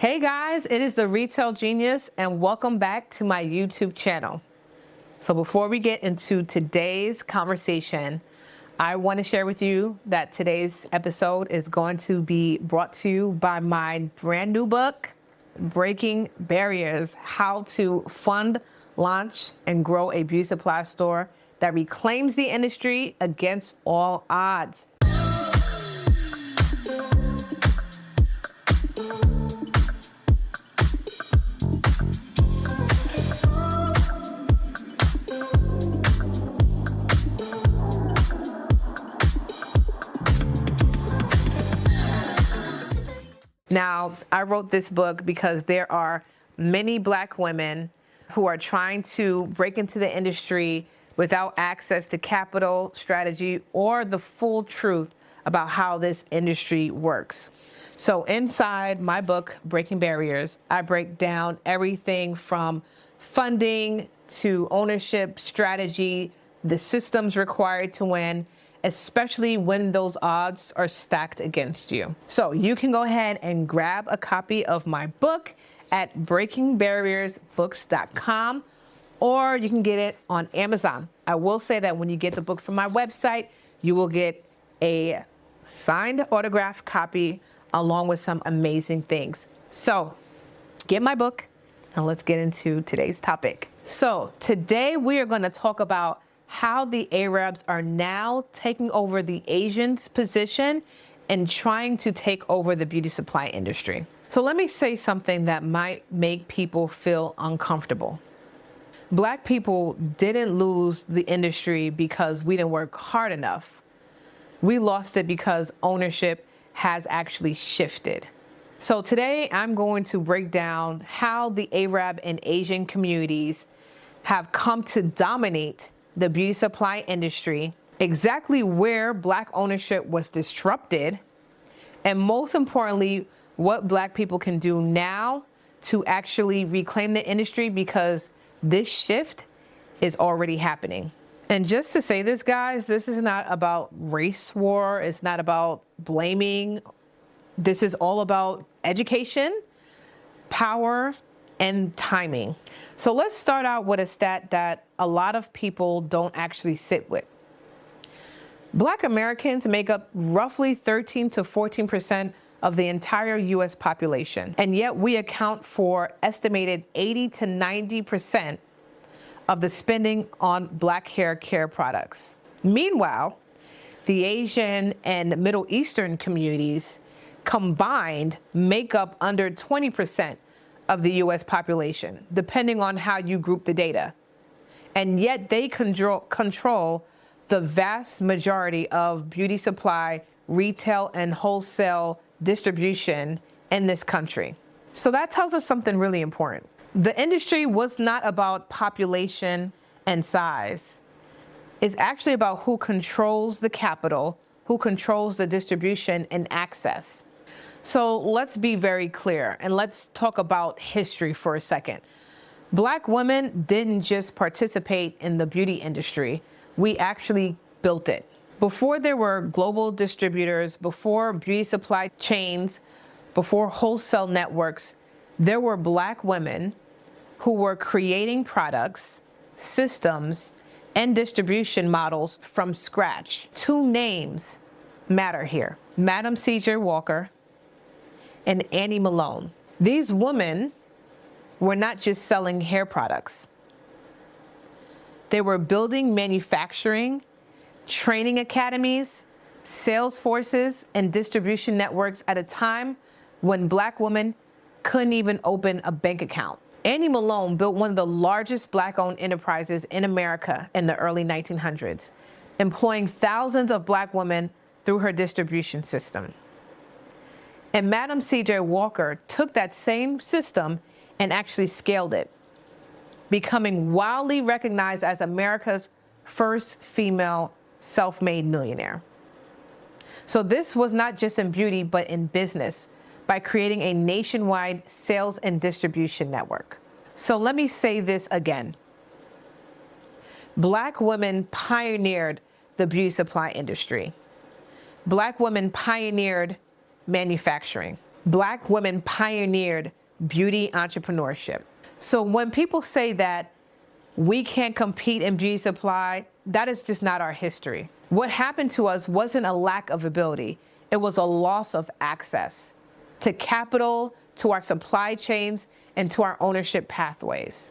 Hey guys, it is the Retail Genius and welcome back to my YouTube channel. So before we get into today's conversation, I want to share with you that today's episode is going to be brought to you by my brand new book, Breaking Barriers: How to Fund, Launch, and Grow a Beauty Supply Store that Reclaims the Industry Against All Odds. Now, I wrote this book because there are many Black women who are trying to break into the industry without access to capital, strategy, or the full truth about how this industry works. So inside my book, Breaking Barriers, I break down everything from funding to ownership, strategy, the systems required to win, especially when those odds are stacked against you. So you can go ahead and grab a copy of my book at breakingbarriersbooks.com, or you can get it on Amazon. I will say that when you get the book from my website, you will get a signed autographed copy along with some amazing things. So get my book and let's get into today's topic. So today we are going to talk about how the Arabs are now taking over the Asians' position and trying to take over the beauty supply industry. So let me say something that might make people feel uncomfortable. Black people didn't lose the industry because we didn't work hard enough. We lost it because ownership has actually shifted. So today I'm going to break down how the Arab and Asian communities have come to dominate the beauty supply industry, exactly where Black ownership was disrupted, and most importantly, what Black people can do now to actually reclaim the industry, because this shift is already happening. And just to say this, guys, this is not about race war. It's not about blaming. This is all about education, power, and timing. So let's start out with a stat that a lot of people don't actually sit with. Black Americans make up roughly 13 to 14% of the entire US population, and yet we account for estimated 80 to 90% of the spending on Black hair care products. Meanwhile, the Asian and Middle Eastern communities combined make up under 20% of the US population, depending on how you group the data. And yet they control the vast majority of beauty supply, retail, and wholesale distribution in this country. So that tells us something really important. The industry was not about population and size. It's actually about who controls the capital, who controls the distribution and access. So let's be very clear and let's talk about history for a second. Black women didn't just participate in the beauty industry, we actually built it. Before there were global distributors, before beauty supply chains, before wholesale networks, there were Black women who were creating products, systems, and distribution models from scratch. Two names matter here: Madam C.J. Walker and Annie Malone. These women were not just selling hair products. They were building manufacturing, training academies, sales forces, and distribution networks at a time when Black women couldn't even open a bank account. Annie Malone built one of the largest Black-owned enterprises in America in the early 1900s, employing thousands of Black women through her distribution system. And Madam C.J. Walker took that same system and actually scaled it, becoming wildly recognized as America's first female self-made millionaire. So this was not just in beauty, but in business, by creating a nationwide sales and distribution network. So let me say this again. Black women pioneered the beauty supply industry. Black women pioneered manufacturing. Black women pioneered beauty entrepreneurship. So when people say that we can't compete in beauty supply, that is just not our history. What happened to us wasn't a lack of ability. It was a loss of access to capital, to our supply chains, and to our ownership pathways.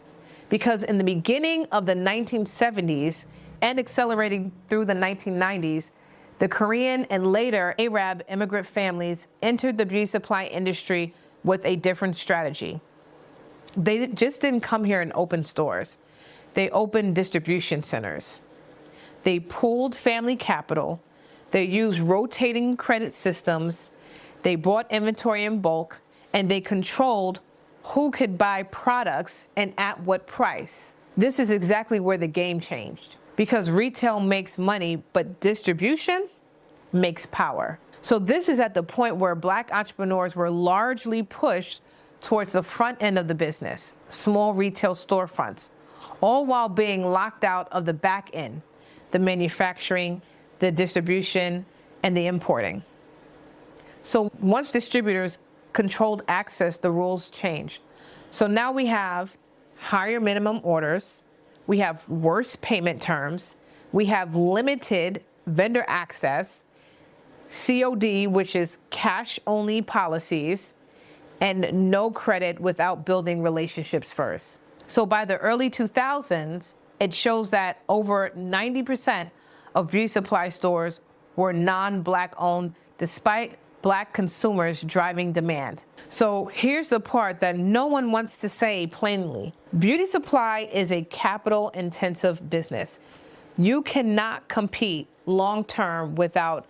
Because in the beginning of the 1970s and accelerating through the 1990s, the Korean and later Arab immigrant families entered the beauty supply industry with a different strategy. They just didn't come here and open stores. They opened distribution centers. They pooled family capital. They used rotating credit systems. They bought inventory in bulk, and they controlled who could buy products and at what price. This is exactly where the game changed, because retail makes money, but distribution makes power. So this is at the point where Black entrepreneurs were largely pushed towards the front end of the business, small retail storefronts, all while being locked out of the back end, the manufacturing, the distribution, and the importing. So once distributors controlled access, the rules changed. So now we have higher minimum orders, we have worse payment terms, we have limited vendor access, COD, which is cash-only policies, and no credit without building relationships first. So by the early 2000s, it shows that over 90% of beauty supply stores were non-Black owned, despite Black consumers driving demand. So here's the part that no one wants to say plainly. Beauty supply is a capital-intensive business. You cannot compete long-term without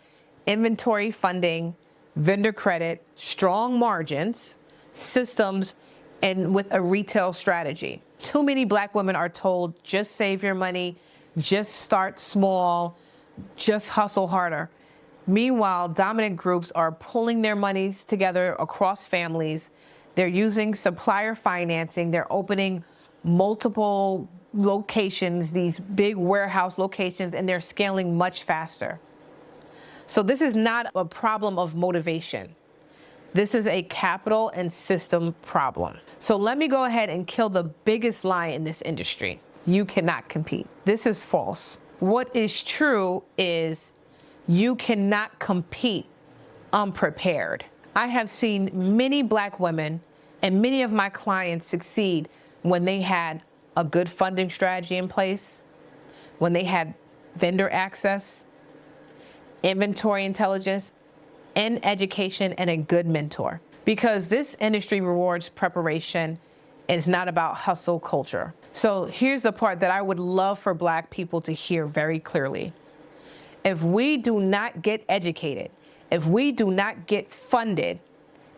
inventory funding, vendor credit, strong margins, systems, and with a retail strategy. Too many Black women are told, just save your money, just start small, just hustle harder. Meanwhile, dominant groups are pulling their monies together across families. They're using supplier financing. They're opening multiple locations, these big warehouse locations, and they're scaling much faster. So this is not a problem of motivation. This is a capital and system problem. So let me go ahead and kill the biggest lie in this industry. You cannot compete. This is false. What is true is you cannot compete unprepared. I have seen many Black women and many of my clients succeed when they had a good funding strategy in place, when they had vendor access, inventory intelligence, and education, and a good mentor. Because this industry rewards preparation. It's not about hustle culture. So here's the part that I would love for Black people to hear very clearly. If we do not get educated, if we do not get funded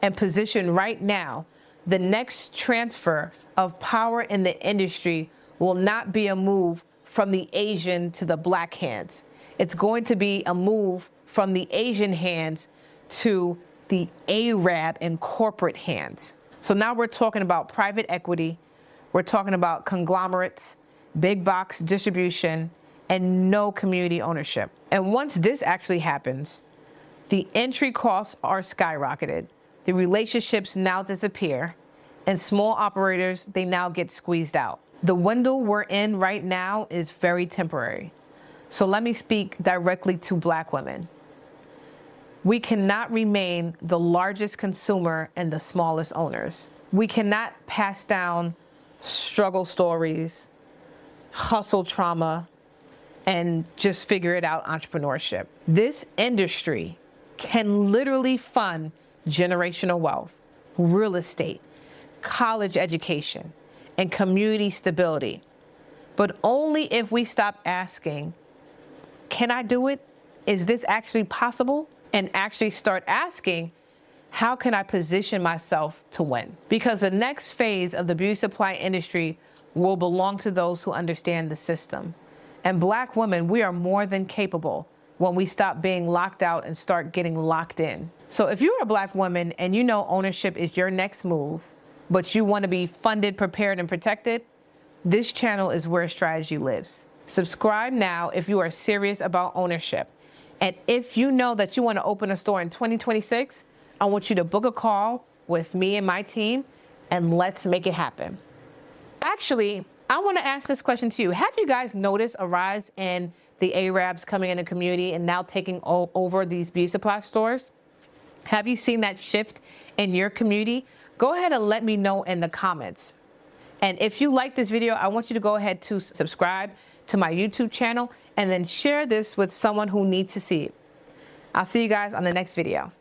and positioned right now, the next transfer of power in the industry will not be a move from the Asian to the Black hands. It's going to be a move from the Asian hands to the Arab and corporate hands. So now we're talking about private equity, we're talking about conglomerates, big box distribution, and no community ownership. And once this actually happens, the entry costs are skyrocketed, the relationships now disappear, and small operators, they now get squeezed out. The window we're in right now is very temporary. So let me speak directly to Black women. We cannot remain the largest consumer and the smallest owners. We cannot pass down struggle stories, hustle trauma, and just figure it out entrepreneurship. This industry can literally fund generational wealth, real estate, college education, and community stability. But only if we stop asking, can I do it? Is this actually possible? And actually start asking, how can I position myself to win? Because the next phase of the beauty supply industry will belong to those who understand the system. And Black women, we are more than capable when we stop being locked out and start getting locked in. So if you're a Black woman and you know ownership is your next move, but you want to be funded, prepared, and protected, this channel is where strategy lives. Subscribe now if you are serious about ownership. And if you know that you want to open a store in 2026, I want you to book a call with me and my team, and let's make it happen. Actually, I want to ask this question to you. Have you guys noticed a rise in the Arabs coming in the community and now taking over these beauty supply stores? Have you seen that shift in your community? Go ahead and let me know in the comments. And if you like this video, I want you to go ahead to subscribe to my YouTube channel and then share this with someone who needs to see it. I'll see you guys on the next video.